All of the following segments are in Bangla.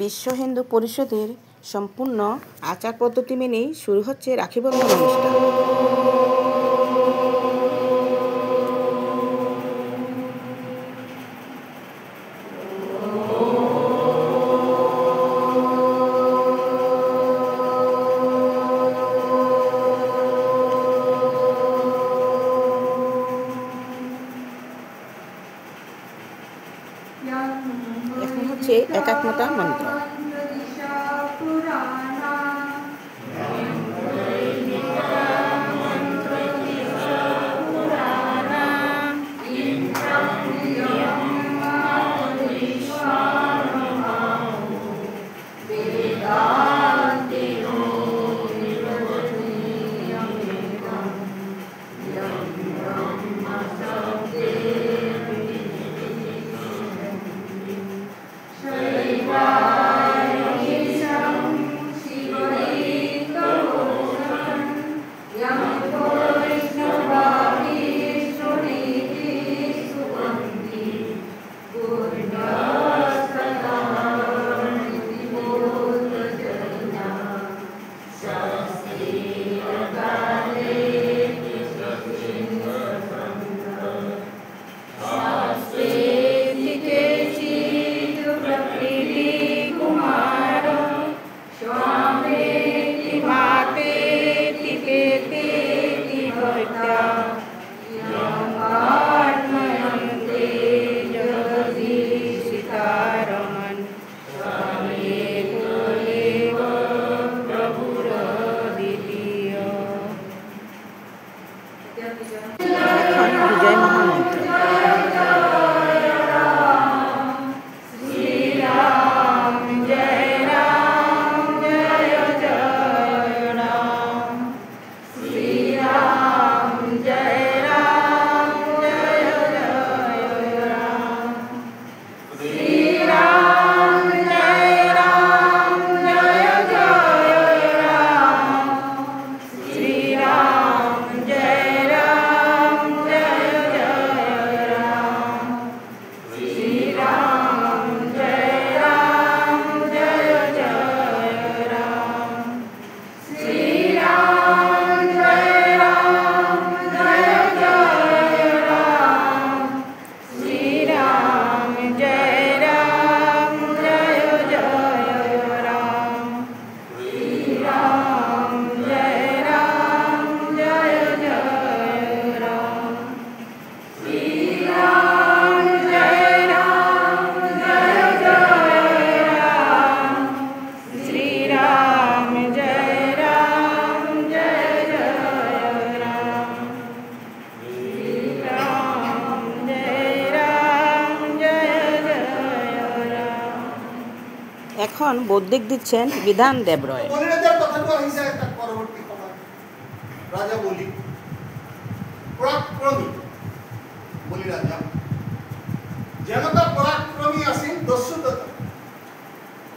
বিশ্ব হিন্দু পরিষদের সম্পূর্ণ আচার পদ্ধতি মেনেই শুরু হচ্ছে রাখি বন্ধন অনুষ্ঠান। এখন হচ্ছে একাত্মতা মন্ত্র। এখন বৌদ্ধিক দিচ্ছেন বিধান দেবরয়। রাজা বলি পরাক্রমী বলি রাজা যেনকা পরাক্রমী আসেন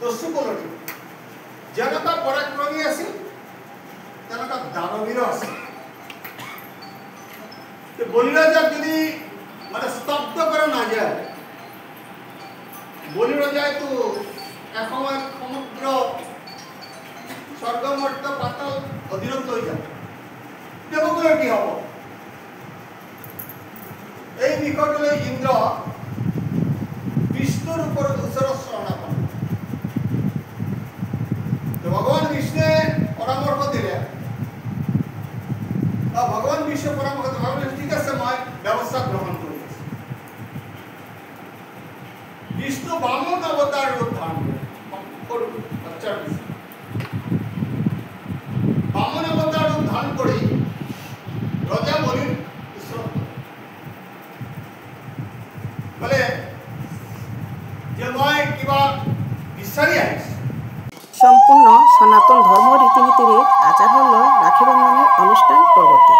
দস্যু বলনি যেনকা পরাক্রমী আসেন তেনকা দানবীর আসেন। বলি রাজা যদি মানে স্তব্ধ করে না যায় বলি রাজায় তো একসময় সমুদ্র স্বর্গমর্ত পাতাল অধিরন্ত হয়ে যাবে দেবকুলের কি হব। এই নিকটলে ইন্দ্র বিষ্ণুর উপর দূষর শরণাপন্ন ভগবান বিষ্ণু পরামর্শ দিলে ভগবান বিষ্ণু পরামর্শ ভাবলেন ঠিক আছে মই ব্যবস্থা গ্রহণ করি। বিষ্ণু বামন অবতার রূপ ধারণ করে বামন অবতার রূপ ধারণ করে রাজা বলির বলে যে মই কিবা বিচারি আহিছো। সম্পূর্ণ সনাতন ধর্ম রীতিনীতির আচার হল রাখি বন্ধনের অনুষ্ঠান পরবর্তী।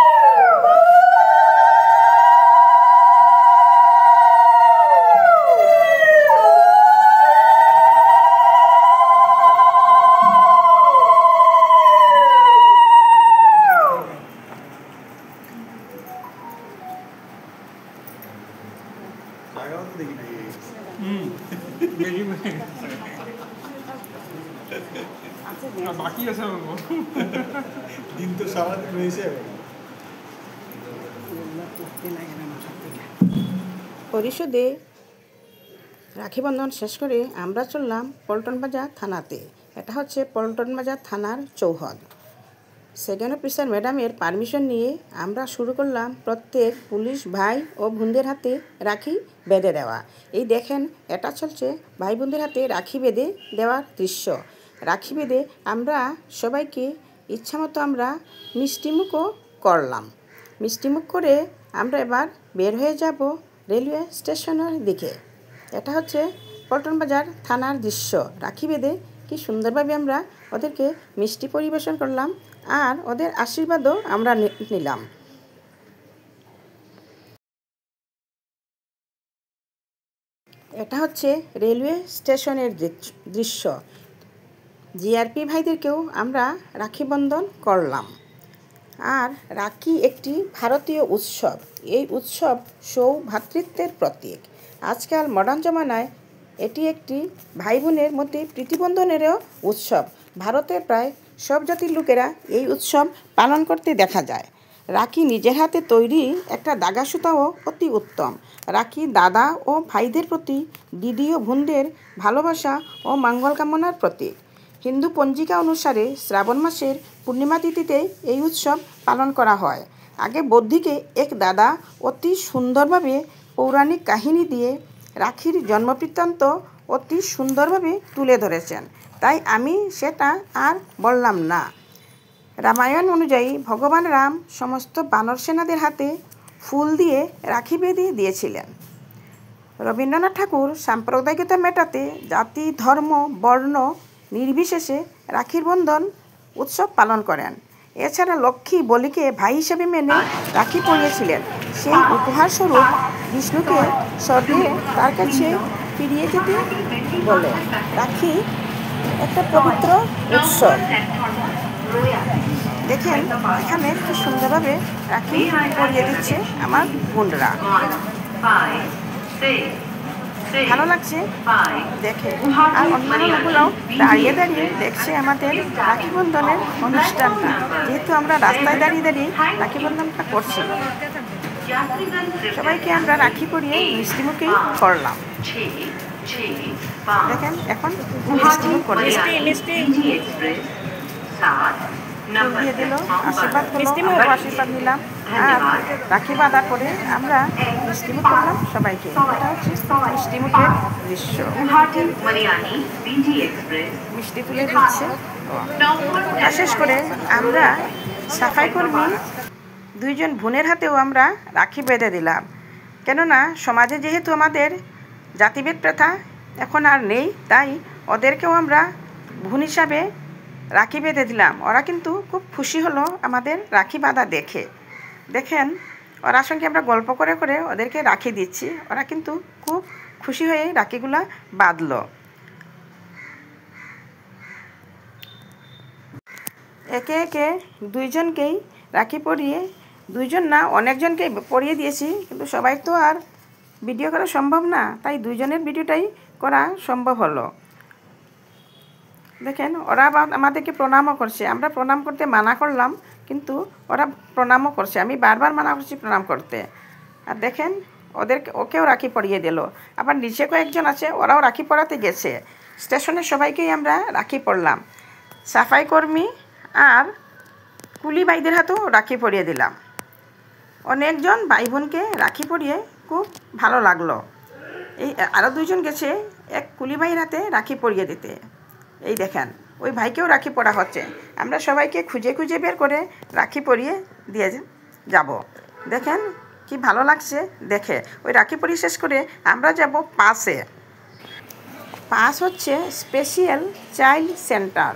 জায়গাও তো দেখি না। বাকি আছে বলবো দিন তো সারাদিন রয়েছে। পরিশোধে রাখি বন্ধন শেষ করে আমরা চললাম পল্টন বাজার থানাতে। এটা হচ্ছে পল্টন বাজার থানার চৌহদ। সেকেন্ড অফিসার ম্যাডামের পারমিশন নিয়ে আমরা শুরু করলাম প্রত্যেক পুলিশ ভাই ও বোনদের হাতে রাখি বেঁধে দেওয়া। এই দেখেন, এটা চলছে ভাই বোনদের হাতে রাখি বেঁধে দেওয়ার দৃশ্য। রাখি বেঁধে আমরা সবাইকে ইচ্ছামতো আমরা মিষ্টিমুখও করলাম। মিষ্টিমুখ করে আমরা এবার বের হয়ে যাব রেলওয়ে স্টেশনের দিকে। এটা হচ্ছে পল্টন বাজার থানার দৃশ্য। রাখি বেঁধে কি সুন্দরভাবে আমরা ওদেরকে মিষ্টি পরিবেশন করলাম আর ওদের আশীর্বাদও আমরা নিলাম। এটা হচ্ছে রেলওয়ে স্টেশনের দৃশ্য। জিআরপি ভাইদেরকেও আমরা রাখি বন্ধন করলাম। আর রাখি একটি ভারতীয় উৎসব। এই উৎসব সৌভ্রাতৃত্বের প্রতীক। আজকাল মডার্ন জমানায় এটি একটি ভাই বোনের মধ্যে প্রীতিবন্ধনেরও উৎসব। ভারতের প্রায় সব জাতির লোকেরা এই উৎসব পালন করতে দেখা যায়। রাখি নিজের হাতে তৈরি একটা দাগা সুতাও অতি উত্তম। রাখি দাদা ও ভাইদের প্রতি দিদি ও বোনদের ভালোবাসা ও মঙ্গল কামনার প্রতীক। হিন্দু পঞ্জিকা অনুসারে শ্রাবণ মাসের পূর্ণিমা তিথিতে এই উৎসব পালন করা হয়। আগে বৌদ্ধিকে এক দাদা অতি সুন্দরভাবে পৌরাণিক কাহিনী দিয়ে রাখির জন্মবৃত্তান্ত অতি সুন্দরভাবে তুলে ধরেছেন, তাই আমি সেটা আর বললাম না। রামায়ণ অনুযায়ী ভগবান রাম সমস্ত বানর সেনাদের হাতে ফুল দিয়ে রাখি বেঁধে দিয়েছিলেন। রবীন্দ্রনাথ ঠাকুর সাম্প্রদায়িকতা মেটাতে জাতি ধর্ম বর্ণ নির্বিশেষে রাখির বন্ধন উৎসব পালন করেন। এছাড়া লক্ষ্মী বলিকে ভাই হিসেবে মেনে রাখি পরিয়েছিলেন। সেই উপহারস্বরূপ বিষ্ণুকে স্বর্গে তার কাছে ফিরিয়ে যেতে বলে। রাখি একটা পবিত্র উৎসব। দেখেন এখানে খুব সুন্দরভাবে রাখি পরিয়ে দিচ্ছে আমার বোনরা। ভালো লাগছে দেখে। আর অন্যান্য লোকগুলোও দাঁড়িয়ে দাঁড়িয়ে দেখছে আমাদের রাখি বন্ধনের অনুষ্ঠানটা, যেহেতু আমরা রাস্তায় দাঁড়িয়ে দাঁড়িয়ে রাখি বন্ধনটা করছি। সবাইকে আমরা রাখি পরিয়ে মিষ্টিমুখেই করলাম। দেখেন এখন মিষ্টিমুখ করে দিয়ে দিল, আশীর্বাদ করলো, আমরা আশীর্বাদ নিলাম। আর রাখি বাঁধার পরে আমরা মিষ্টিমুখ করলাম সবাইকে। এটা হচ্ছে মিষ্টিমুখের দৃশ্য। মিষ্টি তুলে দিচ্ছে। শেষ করে আমরা সাফাই কর্মী দুইজন বোনের হাতেও আমরা রাখি বেঁধে দিলাম। কেননা সমাজে যেহেতু আমাদের জাতিভেদ প্রথা এখন আর নেই, তাই ওদেরকেও আমরা বোন হিসাবে রাখি বেঁধে দিলাম। ওরা কিন্তু খুব খুশি হলো আমাদের রাখি বাঁধা দেখে। দেখেন ওরা সঙ্গে আমরা গল্প করে করে ওদেরকে রাখি দিচ্ছি। ওরা কিন্তু খুব খুশি হয়ে রাখিগুলা বাঁধলো। একে একে দুইজনকেই রাখি পরিয়ে, দুইজন না অনেকজনকেই পরিয়ে দিয়েছি, কিন্তু সবাই তো আর ভিডিও করা সম্ভব না, তাই দুইজনের ভিডিওটাই করা সম্ভব হলো। দেখেন ওরা আমাদেরকে প্রণামও করছে। আমরা প্রণাম করতে মানা করলাম, কিন্তু ওরা প্রণামও করছে। আমি বারবার মানা করছি প্রণাম করতে। আর দেখেন ওকেও রাখি পরিয়ে দিল। আবার নিচে কয়েকজন আছে, ওরাও রাখি পরাতে গেছে। স্টেশনের সবাইকেই আমরা রাখি পরলাম। সাফাই কর্মী আর কুলি ভাইদের হাতেও রাখি পরিয়ে দিলাম। অনেকজন ভাই বোনকে রাখি পরিয়ে খুব ভালো লাগলো। এই আরও দুইজন গেছে এক কুলি ভাইয়ের হাতে রাখি পরিয়ে দিতে। এই দেখেন ওই ভাইকেও রাখি পরা হচ্ছে। আমরা সবাইকে খুঁজে খুঁজে বের করে রাখি পরিয়ে দিয়ে যাব। দেখেন কি ভালো লাগছে দেখে। ওই রাখি পরিয়ে শেষ করে আমরা যাব পাশে। পাস হচ্ছে স্পেশাল চাইল্ড সেন্টার।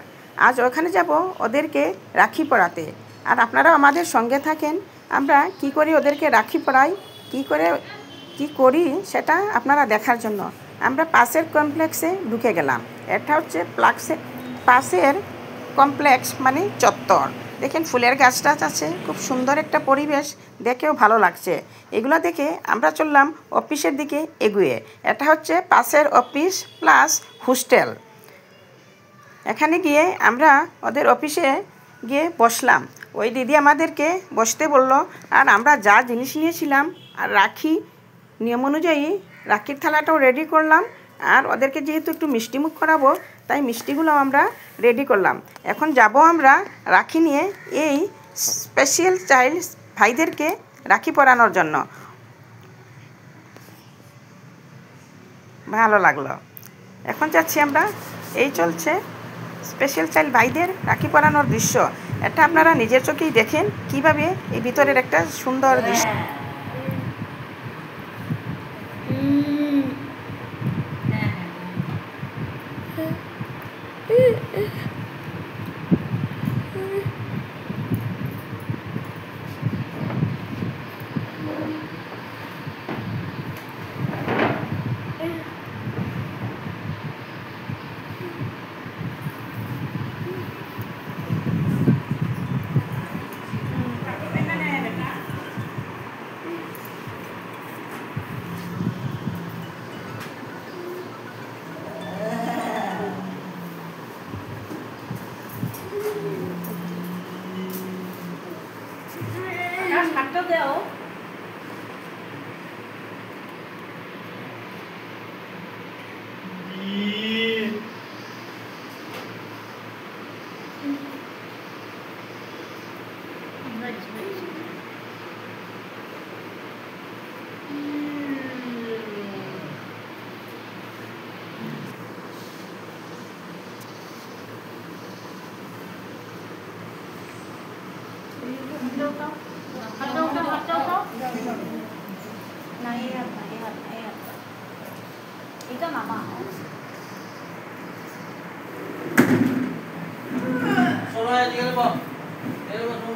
আজ ওখানে যাব ওদেরকে রাখি পরাতে। আর আপনারাও আমাদের সঙ্গে থাকেন। আমরা কি করে ওদেরকে রাখি পরাই, কি করি সেটা আপনারা দেখার জন্য আমরা পাশের কমপ্লেক্সে ঢুকে গেলাম। এটা হচ্ছে পাশের কমপ্লেক্স মানে চত্বর। দেখেন ফুলের গাছ টাছ আছে, খুব সুন্দর একটা পরিবেশ, দেখেও ভালো লাগছে। এগুলো দেখে আমরা চললাম অফিসের দিকে এগুয়ে। এটা হচ্ছে পাশের অফিস প্লাস হোস্টেল। এখানে গিয়ে আমরা ওদের অফিসে গিয়ে বসলাম। ওই দিদি আমাদেরকে বসতে বলল, আর আমরা যা জিনিস নিয়েছিলাম আর রাখি নিয়ম অনুযায়ী রাখির থালাটাও রেডি করলাম। আর ওদেরকে যেহেতু একটু মিষ্টিমুখ করাবো, তাই মিষ্টিগুলো আমরা রেডি করলাম। এখন যাব আমরা রাখি নিয়ে এই স্পেশাল চাইল্ড ভাইদেরকে রাখি পরানোর জন্য। ভালো লাগলো। এখন যাচ্ছি আমরা। এই চলছে স্পেশাল চাইল্ড ভাইদের রাখি পরানোর দৃশ্য। এটা আপনারা নিজের চোখেই দেখেন কিভাবে এই ভিতরের একটা সুন্দর দৃশ্য। 이거 마마. 소라야 지금 봐. 내려봐 손.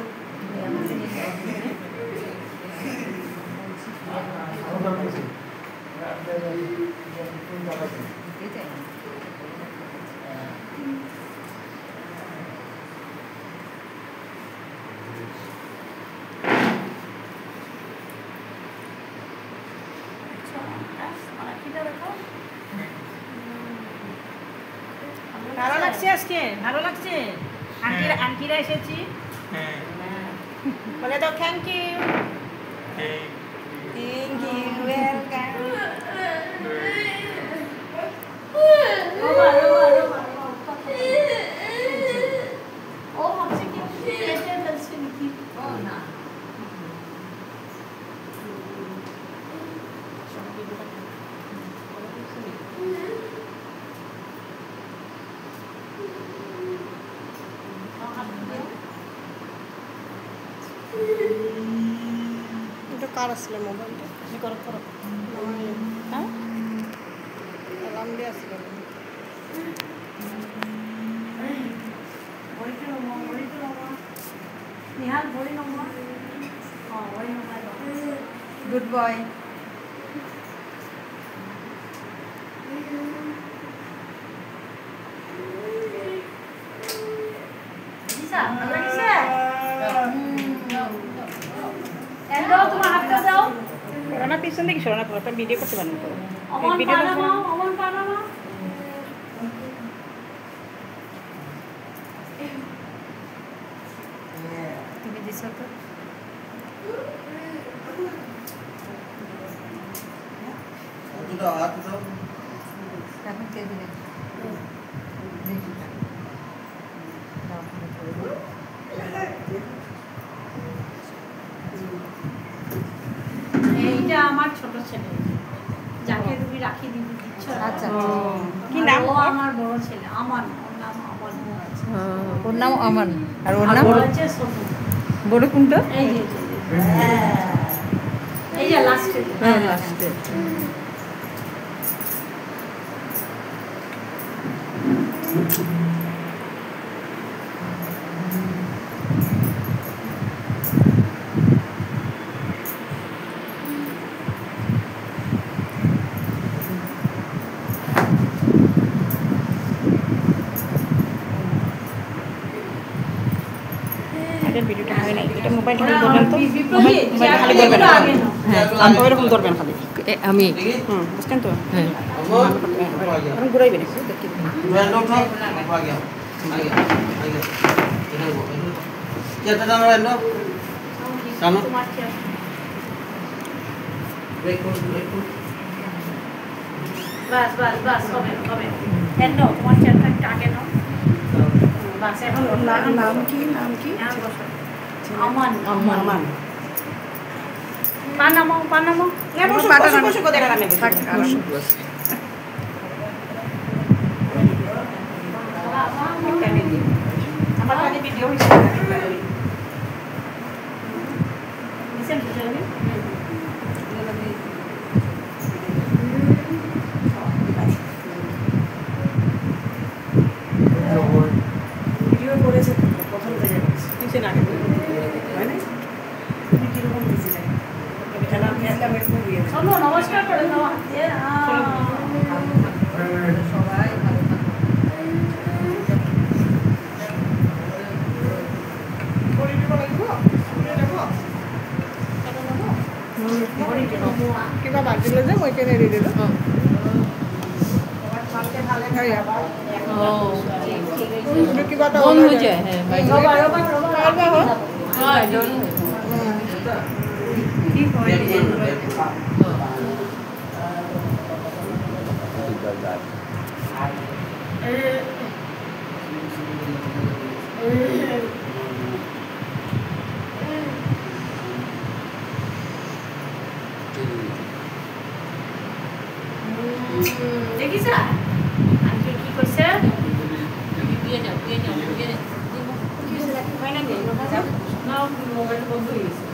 ভালো লাগছে আজকে, ভালো লাগছে। আন্টিরা এসেছি, বলে দাও thank you. Thank you, welcome. ও ভাবছে কি কেটে ফেলছে নাকি? ও না, এটা কার আসলে মোবাইলটা? করো করো। হ্যাঁ, অ্যালার্ম দিয়ে আসলে। নিহাল বই নম্বর। বই নম্বর। Good boy. দিশা, ভালো লাগছে? দাও, তোমার হাতটা দাও। করোনা পিছন দিকে সরোনা, তোরা ভিডিও করতে পারেন তো। অমন পানামা, অমন পানামা। তুমি দিছো তো? দুটো হাত দাও। এখন কে দিলে? এইটা আমার ছোট ছেলে, যাকে তুমি রাখি দিচ্ছ। আচ্ছা, কি নাম? ও আমার বড় ছেলে, আমান। ওর নাম আমান। ওর নাম আমান আর ওর নাম বড় হচ্ছে সোনু। বড় কোনটা? এই যে এই যে লাস্টে। লাস্টে। ভিডিওটা হয় নাই, এটা মোবাইল খালি ধরবেন তো, মোবাইল খালি ধরবেন। হ্যাঁ, আমি ওইরকম ধরবেন খালি। আমি বুঝছেন তো? হ্যাঁ এখন ঘুরাইবেন একটু দেখি। ব্যান্ড উঠাও। চেয়ারটা টানো এলো টানো তোমার চেয়ার ব্রেক করুন বাস বাস বাস হবে হবে এন নাও তোমার চেয়ারটা একটু আগে নাও বাস এখন নাম কি নাম কি হ্যাঁ বসো আমান আমান পানামো বসো কোথায় নামে থাক আমার কাছে ভিডিও হইছে নিচে বুঝে যাবে ভিডিও করেছে প্রথম থেকে কিছু না মানে তুমি কিরকম দিছিলে এটা আমি একটা বেট দিয়ে চলো নমস্কার করে দাও হাতে সবাই ভালো থাকো। কিবা বাজিলে যে মই কেনে এৰি দিলোঁ কিবা এটা বন্ধ হৈ যায় দেখিছা আন্টি কি কৈছে মোবাইল বন্ধ হয়ে গেছে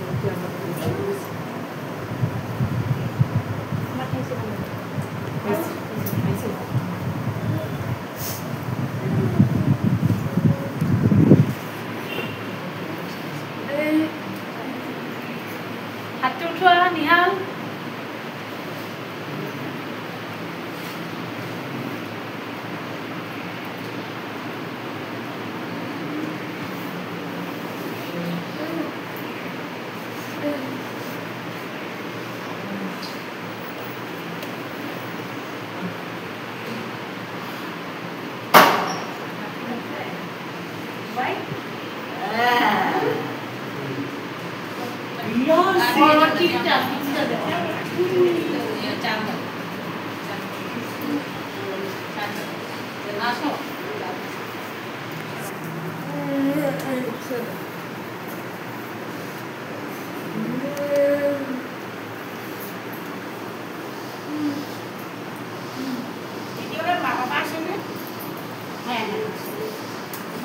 হাতটা উঠোয়া নিহাল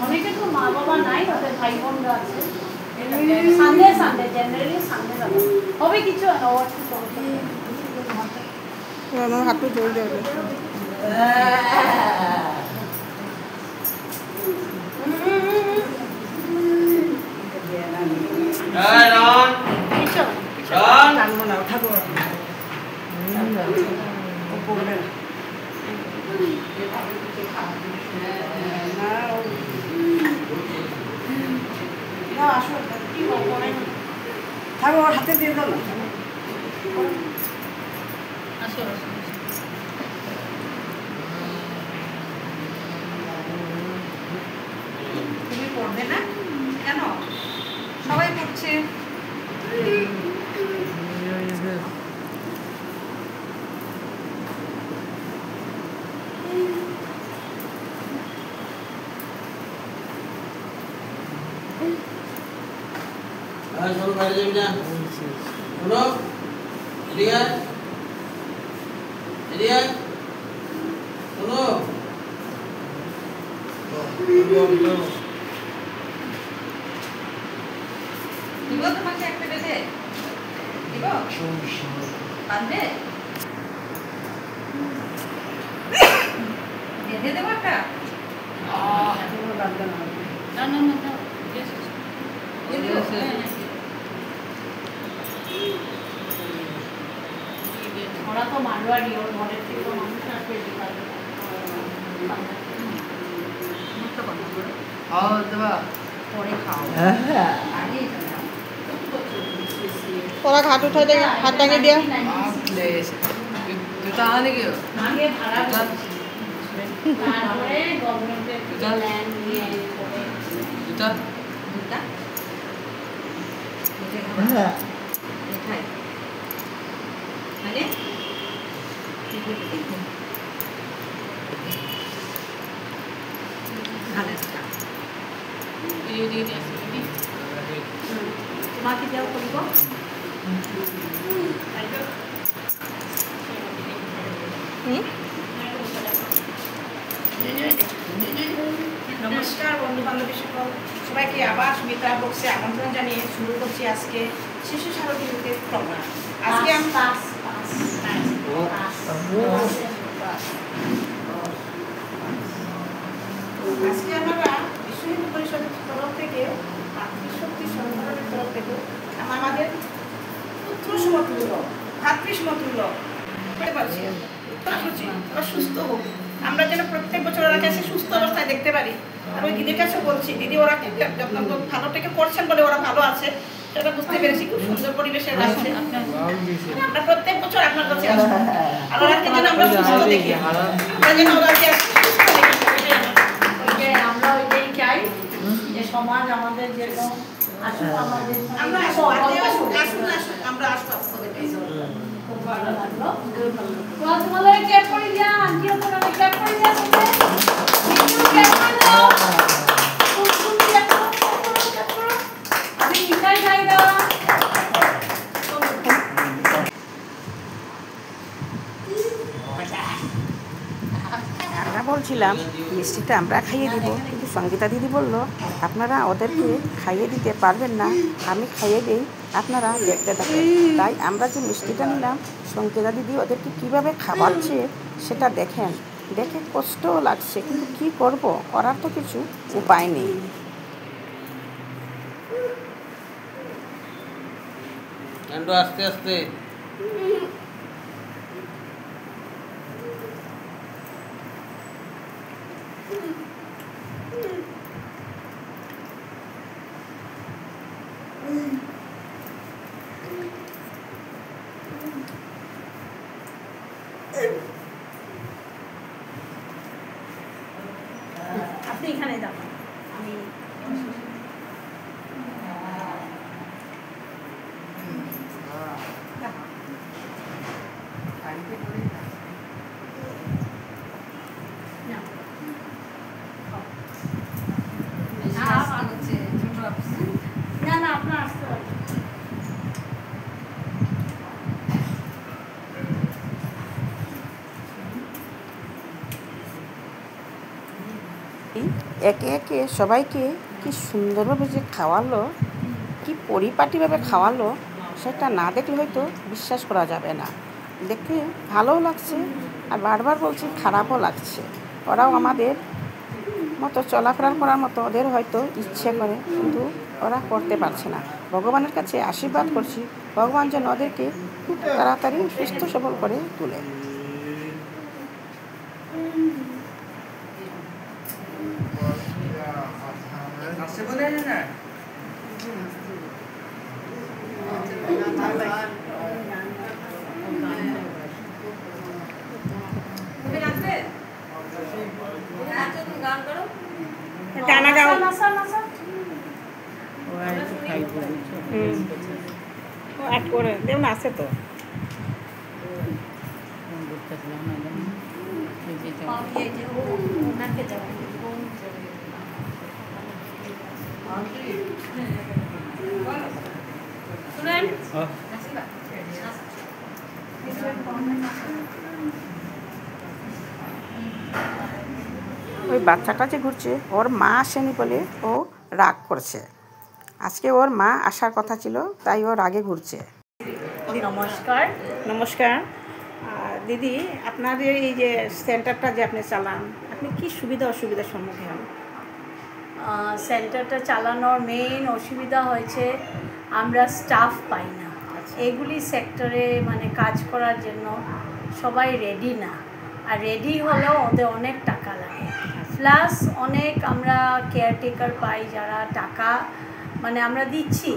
অনেকে তো মা বাবা নাই ওদের ভাই বোনরা আছে সানডে জেনারেলি সানডে যাবে হবে কিছু আমার হাতটো জড়ি যাবে টানবো না উঠাবো ও পড়বে না আসো থাকো ওর হাতে দিয়ে দাও না তুমি পড়বে না কেন সবাই পড়ছে চলো বাইরে যাবি না শোনো এদিকে এদিকে শোনো দিব তোমাকে একটা বেঁধে দিব বাঁধবে বেঁধে দেবো একটা না না না না ওরা তো মারোয়ারি ওর ঘরের থেকে তো মানুষ আসবে পরে খাও ওরা হাত উঠাই দে হাত টাঙিয়ে দিয়া জুতা আনে কি আগে ভাড়া তারপরে গভর্নমেন্টের নেন নিয়ে করে জুতা দুটা কোথায় মানে তোমাকে দেওয়া করবো নমস্কার বন্ধু বান্ধবী সকল সবাইকে আবার সুমিত্রা বক্সে আমন্ত্রণ জানিয়ে শুরু করছি আজকে শিশু শারদীর প্রোগ্রাম। আজকে আজকে আমরা বিশ্ব হিন্দু পরিষদের তরফ থেকে মাতৃশক্তি সংগঠনের তরফ থেকে আমাদের পুত্র সমতুল্য ভাতৃ সমতুল্য সুস্থ হোক, আমরা যেন প্রত্যেক বছর ওরা কাছে সুস্থ অবস্থায় দেখতে পারি। আর ওই দিদির কাছে বলছি, দিদি ওরা ভালো থেকে করছেন বলে ওরা ভালো আছে, সেটা বুঝতে পেরেছি। খুব সুন্দর পরিবেশে আছে। আমরা প্রত্যেক বছর আপনার কাছে আসবো, আর ওরাকে যেন আমরা সুস্থ দেখি, আমরা যেন ওরাকে সুস্থ দেখি। আমরা ওইটাই চাই যে সমাজ আমাদের যেরকম আসুক, আমাদের আমরা আসবো, আমরা আসবো। খুব ভালো লাগলো। তোমাদের ক্যাপ করে দিয়া, আন্টিও তোমাদের ক্যাপ করে দিয়া, ক্যাপ করে দাও। খুব সুন্দর ক্যাপ করো। আমি মিঠাই খাই দাও। আমরা বলছিলাম মিষ্টিটা আমরা খাইয়ে দিব, কিন্তু সঙ্গীতা দিদি বলল আপনারা ওদেরকে খাইয়ে দিতে পারবেন না, আমি খাইয়ে দিই, আপনারা দেখতে থাকেন। তাই আমরা যে মিষ্টিটা নিলাম, সঙ্গীতা দিদি ওদেরকে কীভাবে খাওয়াচ্ছে সেটা দেখেন। দেখে কষ্টও লাগছে, কিন্তু কী করব, করার তো কিছু উপায় নেই। আস্তে আস্তে আপনি এখানে দাও, আমি না না আপনার আসতে পারেন। একে একে সবাইকে কি সুন্দরভাবে যে খাওয়ালো, কি পরিপাটিভাবে খাওয়ালো, সেটা না দেখলে হয়তো বিশ্বাস করা যাবে না। দেখতে ভালোও লাগছে, আর বারবার বলছি খারাপও লাগছে। ওরাও আমাদের মতো চলাফেরা করার মতো ওদের হয়তো ইচ্ছে করে, কিন্তু ওরা করতে পারছে না। ভগবানের কাছে আশীর্বাদ করছি, ভগবান যেন ওদেরকে খুব তাড়াতাড়ি সুস্থ সবল করে তোলে। গানা গাও, অ্যাড করে দেও না, আছে তো। ওই বাচ্চাটা যে ঘুরছে, ওর মা আসেনি বলে ও রাগ করছে। আজকে ওর মা আসার কথা ছিল, তাই ও রাগে ঘুরছে। নমস্কার। নমস্কার দিদি, আপনাদের এই যে সেন্টারটা যে আপনি চালান, আপনি কি সুবিধা অসুবিধার সম্মুখীন হন? সেন্টারটা চালানোর মেইন অসুবিধা হয়েছে আমরা স্টাফ পাই না। এগুলি সেক্টরে মানে কাজ করার জন্য সবাই রেডি না, আর রেডি হলেও ওদের অনেক টাকা লাগে। প্লাস অনেক আমরা কেয়ারটেকার পাই যারা টাকা মানে আমরা দিচ্ছি,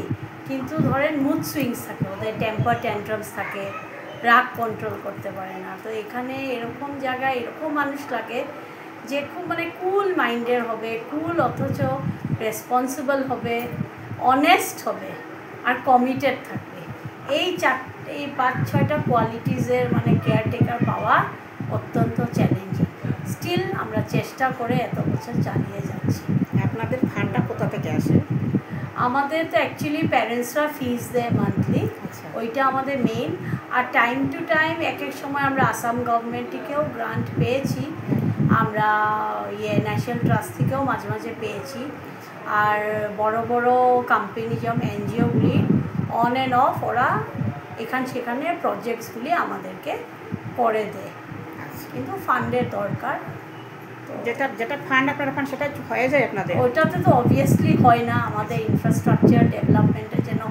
কিন্তু ধরেন মুড সুইংস থাকে, ওদের টেম্পার ট্যান্ট্রামস থাকে, রাগ কন্ট্রোল করতে পারে না। তো এখানে এরকম জায়গায় এরকম মানুষ লাগে যে খুব মানে কুল মাইন্ডের হবে, কুল অথচ রেসপন্সিবল হবে, অনেস্ট হবে আর কমিটেড থাকবে। এই 5-6টা কোয়ালিটিসের মানে কেয়ারটেকার পাওয়া অত্যন্ত চ্যালেঞ্জিং। স্টিল আমরা চেষ্টা করে এত বছর চালিয়ে যাচ্ছি। আপনাদের ফান্ডটা কোথা থেকে আসে? আমাদের তো অ্যাকচুয়ালি প্যারেন্টসরা ফিস দেয় মান্থলি, আচ্ছা। ওইটা আমাদের মেইন। আর টাইম টু টাইম এক এক সময় আমরা আসাম গভর্নমেন্ট থেকেও গ্রান্ট পেয়েছি, আমরা ন্যাশনাল ট্রাস্ট থেকেও মাঝে মাঝে পেয়েছি। আর বড় বড় কোম্পানি যেমন এনজিওগুলি অন অ্যান্ড অফ ওরা সেখানে প্রজেক্টসগুলি আমাদেরকে করে দেয়, কিন্তু ফান্ডের দরকার। যেটা ফান্ড আপনারা পান সেটা হয়ে যায় আপনাদের? ওটাতে তো অবভিয়াসলি হয় না, আমাদের ইনফ্রাস্ট্রাকচার ডেভেলপমেন্টের জন্য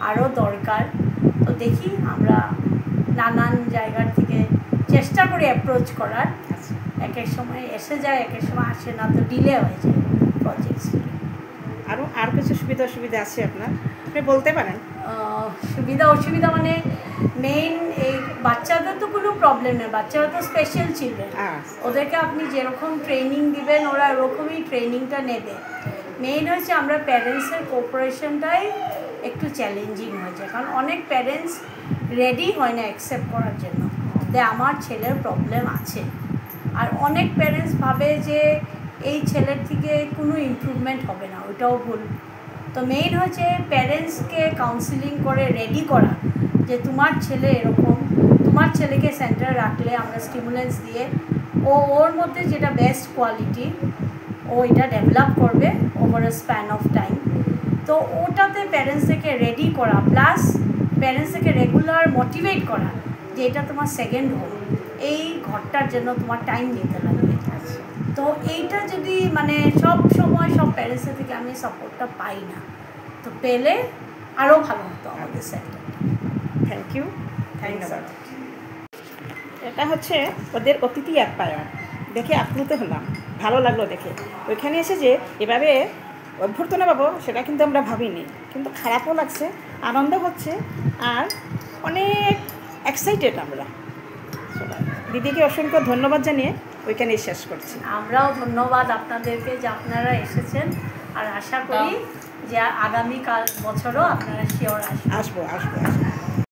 আরও দরকার। তো দেখি আমরা নানান জায়গার থেকে চেষ্টা করি অ্যাপ্রোচ করার। এক এক সময় এসে যায়, এক এক সময় আসে না, তো ডিলে হয়ে যায় প্রজেক্টসগুলি। আর কিছু সুবিধা অসুবিধা আছে আপনার, আপনি বলতে পারেন? সুবিধা অসুবিধা মানে মেইন এই বাচ্চাদের তো কোনো প্রবলেম নেই, বাচ্চারা তো স্পেশাল চিলড্রেন, ওদেরকে আপনি যেরকম ট্রেনিং দিবেন ওরা ওরকমই ট্রেনিংটা নেবে। মেইন হচ্ছে আমরা প্যারেন্টসের কোঅপারেশনটাই একটু চ্যালেঞ্জিং হয়ে যায়, কারণ অনেক প্যারেন্টস রেডি হয় না অ্যাকসেপ্ট করার জন্য যে আমার ছেলের প্রবলেম আছে। আর অনেক প্যারেন্টস ভাবে যে এই ছেলের থেকে কোনো ইমপ্রুভমেন্ট হবে না, ওইটাও ভুল। তো মেইন হচ্ছে প্যারেন্টসকে কাউন্সিলিং করে রেডি করা যে তোমার ছেলে এরকম, তোমার ছেলেকে সেন্টারে রাখলে আমরা স্টিমুলেন্স দিয়ে ওর মধ্যে যেটা বেস্ট কোয়ালিটি ও এটা ডেভেলপ করবে over a span of time. তো ওটাতে প্যারেন্টসদেরকে রেডি করা, প্লাস প্যারেন্টসদেরকে রেগুলার মোটিভেট করা যে এটা তোমার সেকেন্ড হোম, এই ঘরটার জন্য তোমার টাইম দিতে লাগবে। তো এইটা যদি মানে সব সময় সব প্যারেন্টসের থেকে আমি সাপোর্টটা পাই না, তো পেলে আরও ভালো হতো আমাদের সেন্টার। থ্যাংক ইউ, ধন্যবাদ। এটা হচ্ছে ওদের অতিথি আপ্যায়ন, দেখে আপ্লুত হলাম, ভালো লাগলো দেখে। ওইখানে এসে যে এভাবে অভ্যর্থনা পাবো সেটা কিন্তু আমরা ভাবিনি, কিন্তু খারাপও লাগছে, আনন্দ হচ্ছে, আর অনেক এক্সাইটেড আমরা সবাই। দিদিকে অসংখ্য ধন্যবাদ জানিয়ে ওইখানেই শেষ করছি। আমরাও ধন্যবাদ আপনাদেরকে যে আপনারা এসেছেন, আর আশা করি যে আগামী বছরও আপনারা শিওর আসবেন। আসবো।